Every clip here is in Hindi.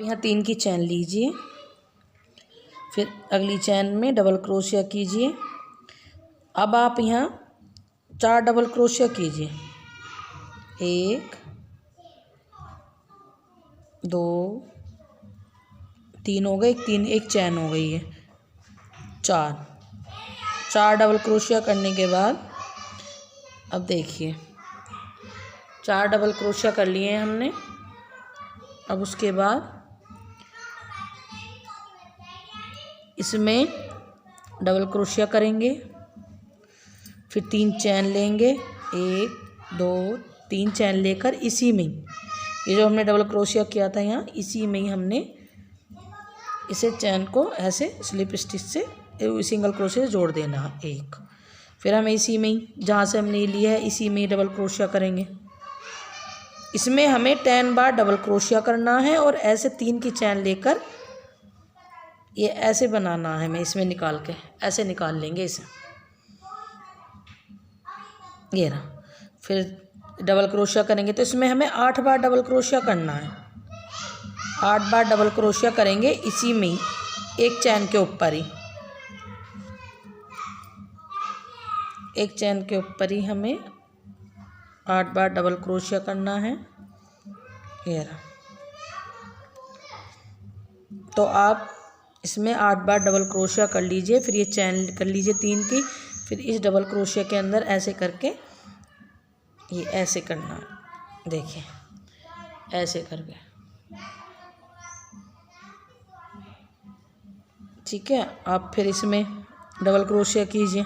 यहाँ 3 की चैन लीजिए, फिर अगली चैन में डबल क्रोशिया कीजिए। अब आप यहाँ 4 डबल क्रोशिया कीजिए। 1 2 3 हो गए, एक चैन हो गई है। 4 डबल क्रोशिया करने के बाद अब देखिए 4 डबल क्रोशिया कर लिए हैं हमने। अब उसके बाद इसमें डबल क्रोशिया करेंगे, फिर 3 चैन लेंगे। 1 2 3 चैन लेकर इसी में ये जो हमने डबल क्रोशिया किया था यहाँ, इसी में ही हमने इसे चैन को ऐसे स्लिप स्टिच से सिंगल क्रोशिया से जोड़ देना एक। फिर हमें इसी में ही जहाँ से हमने लिया है इसी में ही डबल क्रोशिया करेंगे। इसमें हमें 10 बार डबल क्रोशिया करना है और ऐसे 3 की चैन लेकर ये ऐसे बनाना है। हमें इसमें निकाल के ऐसे निकाल लेंगे इसे, ये रहा। फिर डबल क्रोशिया करेंगे तो इसमें हमें 8 बार डबल क्रोशिया करना है। 8 बार डबल क्रोशिया करेंगे इसी में ही, एक चैन के ऊपर ही, एक चैन के ऊपर ही हमें 8 बार डबल क्रोशिया करना है, ये रहा। तो आप इसमें 8 बार डबल क्रोशिया कर लीजिए। फिर ये चैन कर लीजिए 3 की, फिर इस डबल क्रोशिया के अंदर ऐसे करके ये ऐसे करना है, देखिए ऐसे करके, ठीक है। आप फिर इसमें डबल क्रोशिया कीजिए,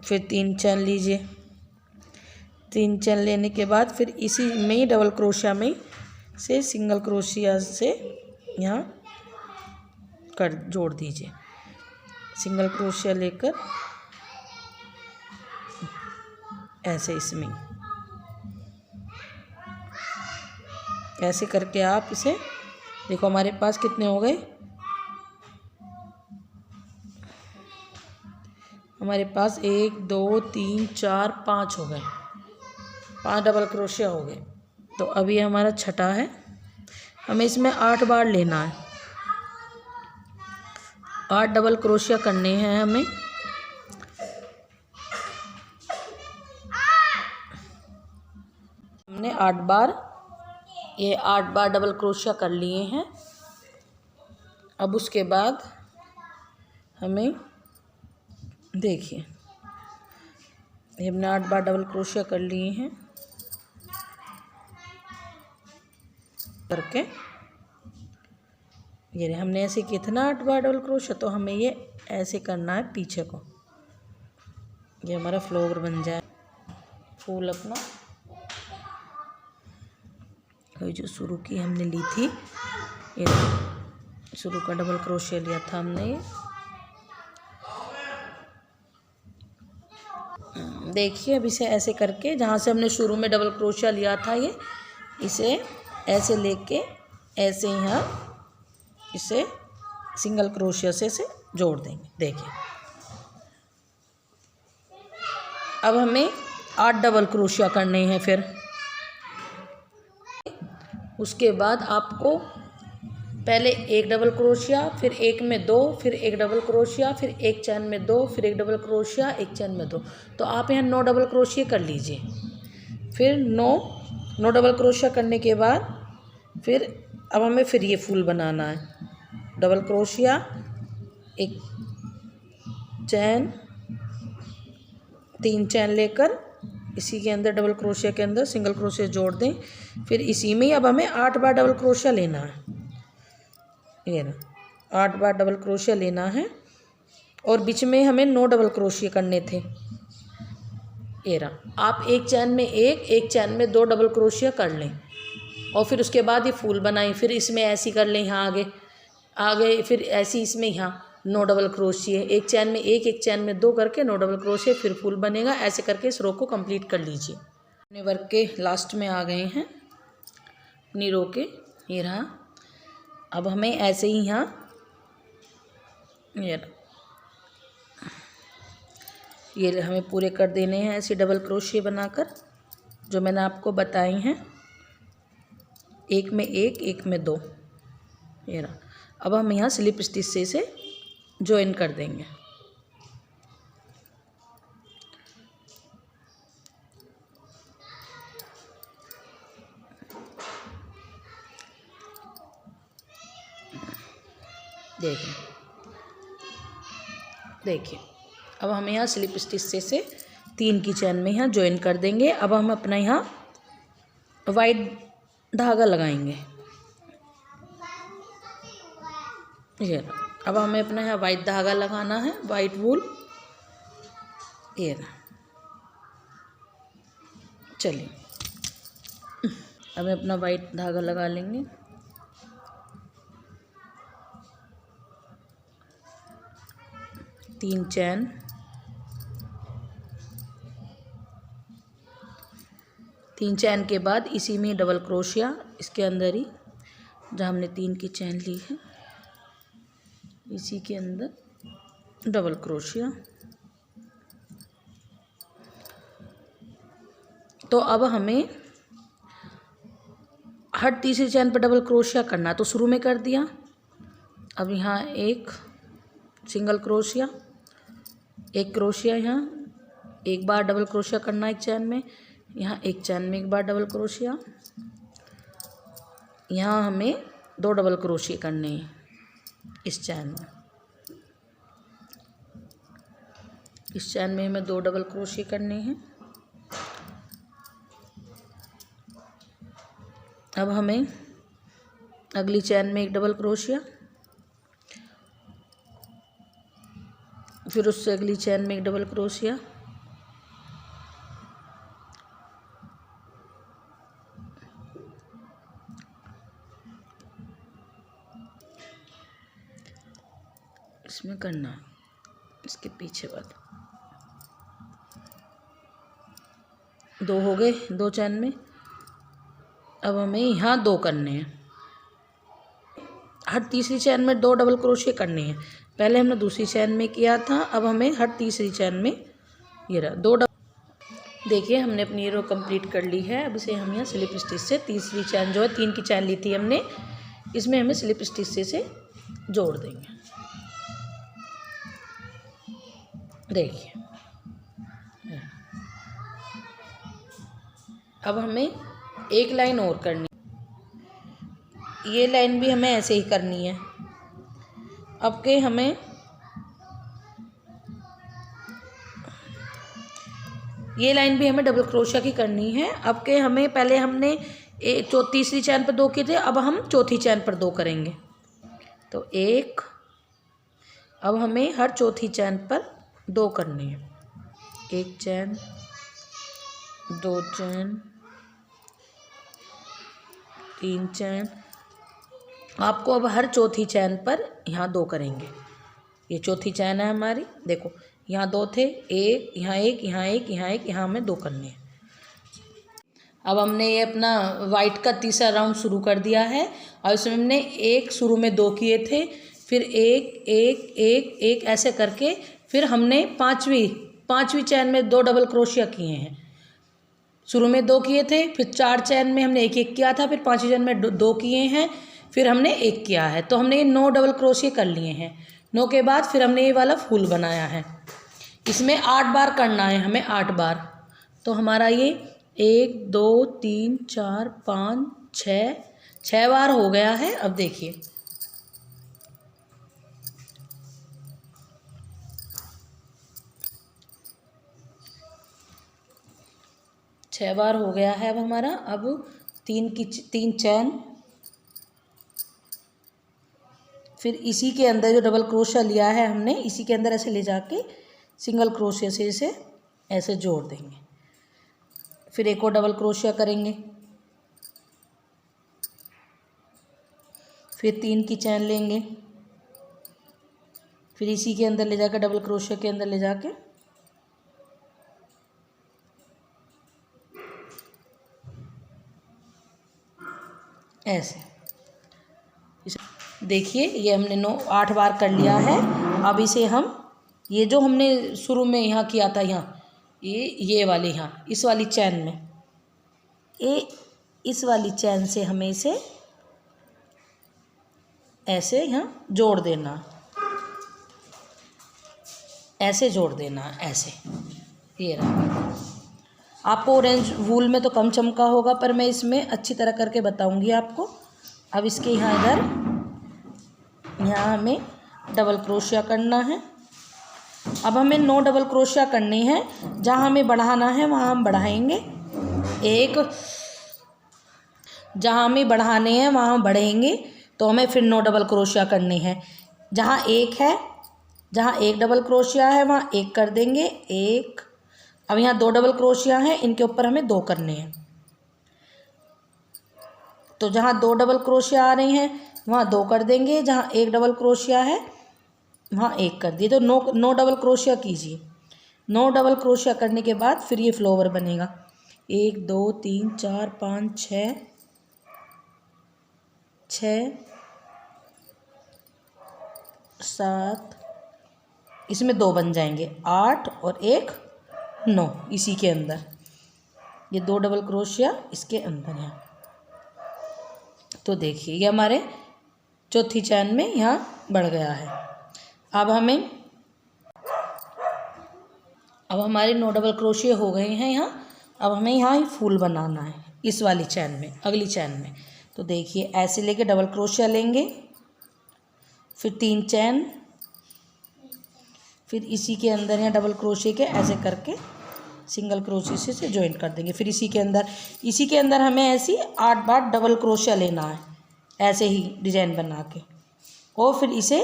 फिर 3 चैन लीजिए। 3 चैन लेने के बाद फिर इसी में ही डबल क्रोशिया में से सिंगल क्रोशिया से यहाँ कर जोड़ दीजिए। सिंगल क्रोशिया लेकर ऐसे इसमें ऐसे करके आप इसे देखो, हमारे पास कितने हो गए, हमारे पास 1 2 3 4 5 हो गए, 5 डबल क्रोशिया हो गए। तो अभी हमारा छठा है, हमें इसमें 8 बार लेना है। 8 डबल क्रोशिया करने हैं हमें। हमने 8 बार, ये 8 बार डबल क्रोशिया कर लिए हैं। अब उसके बाद हमें देखिए ये हमने 8 बार डबल क्रोशिया कर लिए हैं करके, ये हमने ऐसे कितना 8 बार डबल क्रोशिया, तो हमें ये ऐसे करना है पीछे को, ये हमारा फ्लोर बन जाए फूल अपना। ये जो शुरू की हमने ली थी, ये शुरू का डबल क्रोशिया लिया था हमने, ये देखिए। अब इसे ऐसे करके जहाँ से हमने शुरू में डबल क्रोशिया लिया था, ये इसे ऐसे लेके ऐसे यहाँ इसे सिंगल क्रोशिया से इसे जोड़ देंगे, देखिए। अब हमें 8 डबल क्रोशिया करने हैं। फिर उसके बाद आपको पहले 1 डबल क्रोशिया, फिर एक में 2, फिर 1 डबल क्रोशिया, फिर एक चैन में 2, फिर 1 डबल क्रोशिया, एक चैन में 2, तो आप यहाँ 9 डबल क्रोशिया कर लीजिए। फिर 9 डबल क्रोशिया करने के बाद फिर अब हमें फिर ये फूल बनाना है। डबल क्रोशिया, एक चैन, 3 चैन लेकर इसी के अंदर डबल क्रोशिया के अंदर सिंगल क्रोशिया जोड़ दें। फिर इसी में ही अब हमें 8 बार डबल क्रोशिया लेना है, ये ना 8 बार डबल क्रोशिया लेना है। और बीच में हमें 9 डबल क्रोशिया करने थे, ये रहा। आप एक चैन में एक चैन में 2 डबल क्रोशिया कर लें और फिर उसके बाद ये फूल बनाएं। फिर इसमें ऐसी कर लें, यहाँ आगे फिर ऐसी इसमें यहाँ 9 डबल क्रोशिया, एक चैन में एक चैन में 2 करके 9 डबल क्रोशिया, फिर फूल बनेगा। ऐसे करके इस रो को कंप्लीट कर लीजिए। अपने वर्क के लास्ट में आ गए हैं अपनी रो के, ये रहा। अब हमें ऐसे ही यहाँ ये हमें पूरे कर देने हैं ऐसे डबल क्रोशिया बनाकर, जो मैंने आपको बताए हैं। एक में एक, एक में दो, ये रहा। अब हम यहाँ स्लिप स्टिच से इसे ज्वाइन कर देंगे। देखिए अब हम यहाँ स्लिप स्टिच से 3 की चैन में यहाँ ज्वाइन कर देंगे। अब हम अपना यहाँ वाइट धागा लगाएंगे, ये रहा। अब हमें अपना यहाँ वाइट धागा लगाना है, वाइट वूल, ये रहा। चलिए अब अपना वाइट धागा लगा लेंगे। तीन चैन, तीन चैन के बाद इसी में डबल क्रोशिया, इसके अंदर ही जहाँ हमने 3 की चैन ली है इसी के अंदर डबल क्रोशिया। तो अब हमें हर तीसरी चैन पर डबल क्रोशिया करना, तो शुरू में कर दिया। अब यहाँ एक सिंगल क्रोशिया, एक क्रोशिया, यहाँ एक बार डबल क्रोशिया करना एक चैन में, यहाँ एक चैन में एक बार डबल क्रोशिया, यहाँ हमें 2 डबल क्रोशिया करने हैं इस चैन में। इस चैन में हमें 2 डबल क्रोशिया करने हैं। अब हमें अगली चैन में एक डबल क्रोशिया, फिर उससे अगली चैन में एक डबल क्रोशिया, इसमें करना, इसके पीछे वाला 2 हो गए 2 चैन में। अब हमें यहाँ 2 करने हैं, हर तीसरी चैन में 2 डबल क्रोशिया करने हैं। पहले हमने दूसरी चैन में किया था, अब हमें हर तीसरी चैन में ये रहा 2 डबल। देखिए हमने अपनी रो कंप्लीट कर ली है। अब इसे हम यहाँ स्लिप स्टिच से तीसरी चैन जो है 3 की चैन ली थी हमने, इसमें हमें स्लिप स्टिच से जोड़ देंगे। देखिए अब हमें एक लाइन और करनी, ये लाइन भी हमें ऐसे ही करनी है। अब के हमें ये लाइन भी हमें डबल क्रोशिया की करनी है। अब के हमें पहले हमने तीसरी चैन पर 2 किए थे, अब हम चौथी चैन पर 2 करेंगे। तो एक, अब हमें हर चौथी चैन पर 2 करनी है। 1 चैन, 2 चैन, 3 चैन। आपको अब हर चौथी चैन पर यहाँ 2 करेंगे। ये चौथी चैन है हमारी, देखो यहाँ 2 थे, एक यहाँ, एक यहाँ, एक यहाँ, एक यहाँ, हमें 2 करने हैं। अब हमने ये अपना वाइट का तीसरा राउंड शुरू कर दिया है और इसमें हमने एक शुरू में 2 किए थे, फिर एक एक एक एक ऐसे करके फिर हमने पाँचवीं चैन में 2 डबल क्रोशिया किए हैं। शुरू में 2 किए थे, फिर 4 चैन में हमने एक एक किया था, फिर 5वीं चैन में 2 किए हैं, फिर हमने 1 किया है। तो हमने 9 डबल क्रोशिया कर लिए हैं। 9 के बाद फिर हमने ये वाला फूल बनाया है। इसमें 8 बार करना है हमें, 8 बार। तो हमारा ये 1 2 3 4 5 6 बार हो गया है। अब देखिए छह बार हो गया है अब हमारा। अब 3 चैन, फिर इसी के अंदर जो डबल क्रोशिया लिया है हमने, इसी के अंदर ऐसे ले जाके सिंगल क्रोशिया से इसे ऐसे जोड़ देंगे। फिर एक और डबल क्रोशिया करेंगे, फिर 3 की चैन लेंगे, फिर इसी के अंदर ले जाकर डबल क्रोशिया के अंदर ले जाके ऐसे। देखिए ये हमने 8 बार कर लिया है। अब इसे हम ये जो हमने शुरू में यहाँ किया था, यहाँ ये वाले, यहाँ इस वाली चैन में इस वाली चैन से हमें इसे ऐसे यहाँ जोड़ देना, ऐसे जोड़ देना, ऐसे। ये रहा। आपको ऑरेंज वूल में तो कम चमका होगा, पर मैं इसमें अच्छी तरह करके बताऊंगी आपको। अब इसके यहाँ इधर यहाँ हमें डबल क्रोशिया करना है। अब हमें 9 डबल क्रोशिया करने हैं। जहाँ हमें बढ़ाना है वहाँ हम बढ़ाएंगे एक, जहाँ हमें बढ़ाने हैं वहाँ हम बढ़ेंगे, तो हमें फिर 9 डबल क्रोशिया करने हैं। जहाँ एक है, जहाँ एक डबल क्रोशिया है वहाँ एक कर देंगे, एक। अब यहाँ 2 डबल क्रोशिया हैं, इनके ऊपर हमें 2 करने हैं। तो जहाँ 2 डबल क्रोशिया आ रही हैं वहाँ 2 कर देंगे, जहाँ एक डबल क्रोशिया है वहाँ एक कर दिए। तो 9 डबल क्रोशिया कीजिए। 9 डबल क्रोशिया करने के बाद फिर ये फ्लावर बनेगा। 1 2 3 4 5 6 7, इसमें 2 बन जाएंगे, 8 और 1 9। इसी के अंदर ये 2 डबल क्रोशिया इसके अंदर यहाँ। तो देखिए ये हमारे चौथी चैन में यहाँ बढ़ गया है। अब हमारे 9 डबल क्रोशिया हो गए हैं यहाँ। अब हमें यहाँ ही फूल बनाना है इस वाली चैन में, अगली चैन में। तो देखिए ऐसे लेके डबल क्रोशिया लेंगे, फिर 3 चैन, फिर इसी के अंदर यहाँ डबल क्रोशिया के ऐसे करके सिंगल क्रोशिया से ज्वाइन कर देंगे। फिर इसी के अंदर हमें ऐसी 8 बार डबल क्रोशिया लेना है, ऐसे ही डिजाइन बना के, और फिर इसे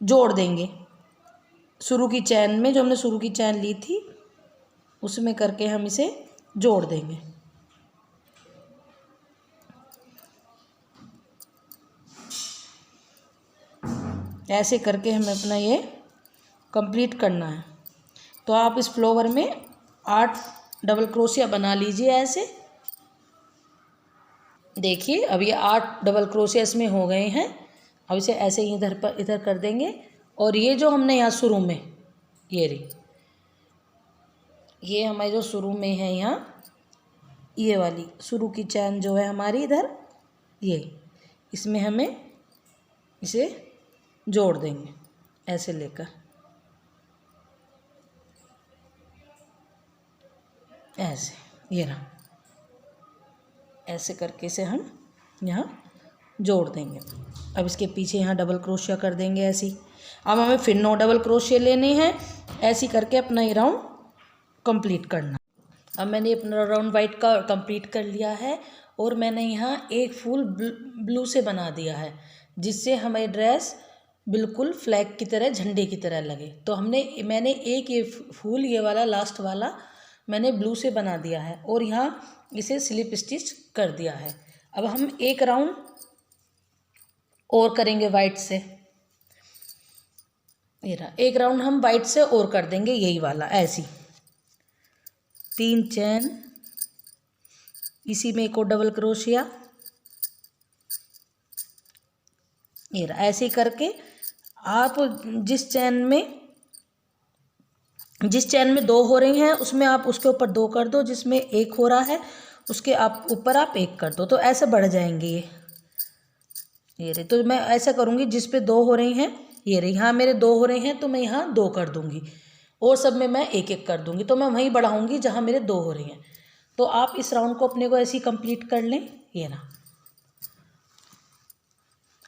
जोड़ देंगे शुरू की चैन में। जो हमने शुरू की चैन ली थी उसमें करके हम इसे जोड़ देंगे। ऐसे करके हमें अपना ये कंप्लीट करना है। तो आप इस फ्लावर में 8 डबल क्रोशिया बना लीजिए ऐसे। देखिए अब ये 8 डबल क्रोशिया इसमें हो गए हैं। अब इसे ऐसे ही इधर कर देंगे। और ये जो हमने यहाँ शुरू में ये हमारे जो शुरू में है यहाँ, ये वाली शुरू की चैन जो है हमारी इधर, ये इसमें हमें इसे जोड़ देंगे ऐसे लेकर, ऐसे। ये रहा, ऐसे करके इसे हम यहाँ जोड़ देंगे। अब इसके पीछे यहाँ डबल क्रोशिया कर देंगे ऐसी। अब हमें फिर 9 डबल क्रोशिया लेने हैं, ऐसी करके अपना ये राउंड कंप्लीट करना। अब मैंने अपना राउंड वाइट का कंप्लीट कर लिया है, और मैंने यहाँ एक फूल ब्लू से बना दिया है, जिससे हमारी ड्रेस बिल्कुल फ्लैग की तरह, झंडे की तरह लगे। तो मैंने एक ये फूल, ये वाला लास्ट वाला मैंने ब्लू से बना दिया है, और यहाँ इसे स्लिप स्टिच कर दिया है। अब हम एक राउंड और करेंगे वाइट से। ये रहा, एक राउंड हम वाइट से और कर देंगे, यही वाला ऐसी 3 चैन, इसी में एक और डबल क्रोशिया। ये रहा, ऐसे ही करके आप जिस चैन में 2 हो रही हैं उसमें आप उसके ऊपर 2 कर दो, जिसमें 1 हो रहा है उसके ऊपर आप 1 कर दो, तो ऐसे बढ़ जाएंगे ये रही। तो मैं ऐसा करूँगी, जिस पे 2 हो रही हैं, ये रही, यहाँ मेरे 2 हो रहे हैं तो मैं यहाँ 2 कर दूँगी, और सब में मैं 1 कर दूँगी। तो मैं वहीं बढ़ाऊँगी जहाँ मेरे 2 हो रही हैं। तो आप इस राउंड को अपने को ऐसे ही कंप्लीट कर लें। ये ना,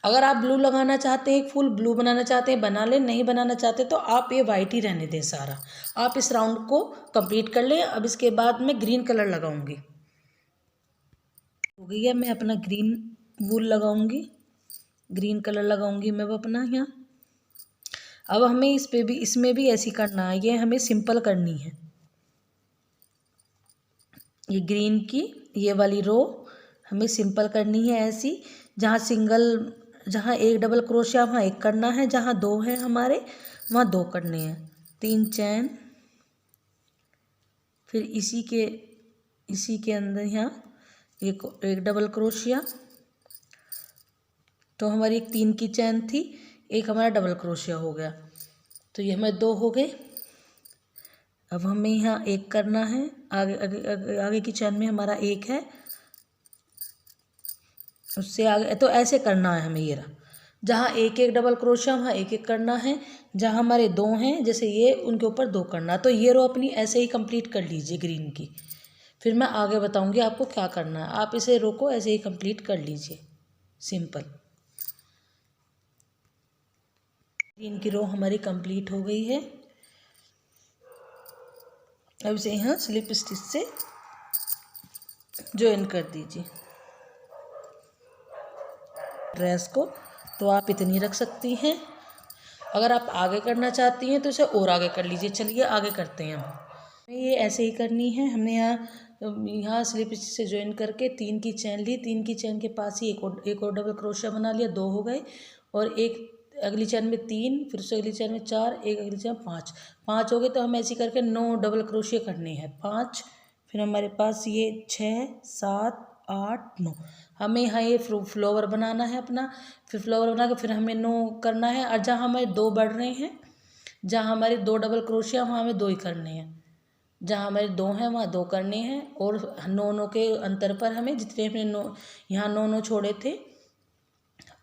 अगर आप ब्लू लगाना चाहते हैं, एक फूल ब्लू बनाना चाहते हैं बना लें, नहीं बनाना चाहते तो आप ये वाइट ही रहने दें सारा। आप इस राउंड को कंप्लीट कर लें। अब इसके बाद मैं ग्रीन कलर लगाऊंगी। हो गई है, मैं अपना ग्रीन वूल लगाऊंगी, ग्रीन कलर लगाऊंगी मैं अपना यहाँ। अब हमें इसमें भी ऐसी करना है, ये हमें सिंपल करनी है। ये ग्रीन की ये वाली रो हमें सिंपल करनी है ऐसी, जहाँ 1 डबल क्रोशिया वहाँ 1 करना है, जहाँ 2 है हमारे वहाँ 2 करने हैं। 3 चैन, फिर इसी के अंदर यहाँ एक डबल क्रोशिया। तो हमारी एक 3 की चैन थी, एक हमारा डबल क्रोशिया हो गया, तो ये हमारे 2 हो गए। अब हमें यहाँ 1 करना है, आगे की चैन में हमारा 1 है, उससे आगे तो ऐसे करना है हमें। ये रहा, जहाँ एक एक डबल क्रोशिया वहाँ एक एक करना है, जहाँ हमारे दो हैं जैसे ये उनके ऊपर दो करना। तो ये रो अपनी ऐसे ही कंप्लीट कर लीजिए ग्रीन की, फिर मैं आगे बताऊंगी आपको क्या करना है। आप इसे रो को ऐसे ही कंप्लीट कर लीजिए सिंपल। ग्रीन की रो हमारी कंप्लीट हो गई है। अब इसे यहाँ स्लिप स्टिच से ज्वाइन कर दीजिए ड्रेस को। तो आप इतनी रख सकती हैं। अगर आप आगे करना चाहती हैं तो इसे और आगे कर लीजिए। चलिए आगे करते हैं हम। ये ऐसे ही करनी है। हमने यहाँ स्लिप स्टिच से ज्वाइन करके 3 की चैन ली, 3 की चैन के पास ही एक और डबल क्रोशिया बना लिया, 2 हो गए। और एक अगली चैन में 3, फिर उससे अगली चैन में 4, एक अगली चैन 5 हो गए। तो हम ऐसे करके 9 डबल क्रोशिया करने हैं। 5, फिर हमारे पास ये 6, 7, 8, 9। हमें यहाँ ये फ्लावर बनाना है अपना। फिर फ्लावर बना के फिर हमें 9 करना है। और जहाँ हमारे 2 बढ़ रहे हैं, जहाँ हमारे 2 डबल क्रोशिया वहाँ हमें 2 ही करने हैं। जहाँ हमारे 2 हैं वहाँ 2 करने हैं। और 9 के अंतर पर हमें जितने हमने 9 यहाँ 9 छोड़े थे,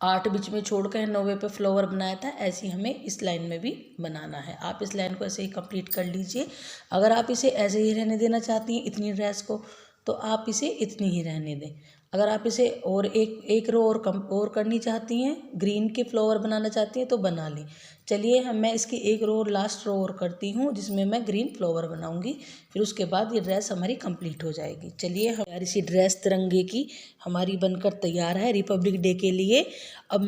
8 बीच में छोड़ कर 9वें पे फ्लावर बनाया था, ऐसे ही हमें इस लाइन में भी बनाना है। आप इस लाइन को ऐसे ही कंप्लीट कर लीजिए। अगर आप इसे ऐसे ही रहने देना चाहती हैं इतनी ड्रेस को, तो आप इसे इतनी ही रहने दें। अगर आप इसे और एक रो और करनी चाहती हैं, ग्रीन के फ्लावर बनाना चाहती हैं तो बना लें। चलिए मैं इसकी एक रो लास्ट रो और करती हूँ जिसमें मैं ग्रीन फ्लावर बनाऊंगी। फिर उसके बाद ये ड्रेस हमारी कंप्लीट हो जाएगी। चलिए हमारी सी ड्रेस तिरंगे की हमारी बनकर तैयार है रिपब्लिक डे के लिए। अब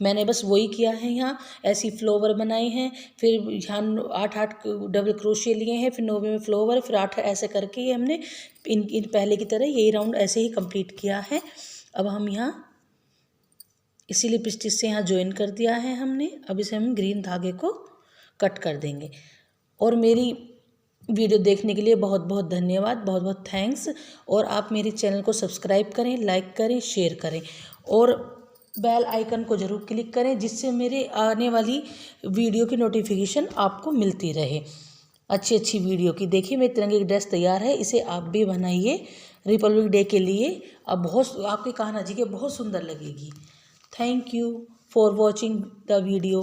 मैंने बस वही किया है, यहाँ ऐसी फ्लावर बनाए हैं। फिर यहाँ 8 डबल क्रोशिया लिए हैं, फिर 9वें में फ्लावर, फिर 8 ऐसे करके ये हमने इन पहले की तरह यही राउंड ऐसे ही कंप्लीट किया है। अब हम यहाँ इसी लिप स्टिच से यहाँ ज्वाइन कर दिया है हमने। अब इसे हम ग्रीन धागे को कट कर देंगे। और मेरी वीडियो देखने के लिए बहुत बहुत धन्यवाद, बहुत बहुत थैंक्स। और आप मेरे चैनल को सब्सक्राइब करें, लाइक करें, शेयर करें और बेल आइकन को ज़रूर क्लिक करें, जिससे मेरे आने वाली वीडियो की नोटिफिकेशन आपको मिलती रहे। अच्छी अच्छी वीडियो की। देखिए मेरी तिरंगे की ड्रेस तैयार है, इसे आप भी बनाइए रिपब्लिक डे के लिए। अब बहुत आपके कान्हा जी के बहुत सुंदर लगेगी। Thank you for watching the video.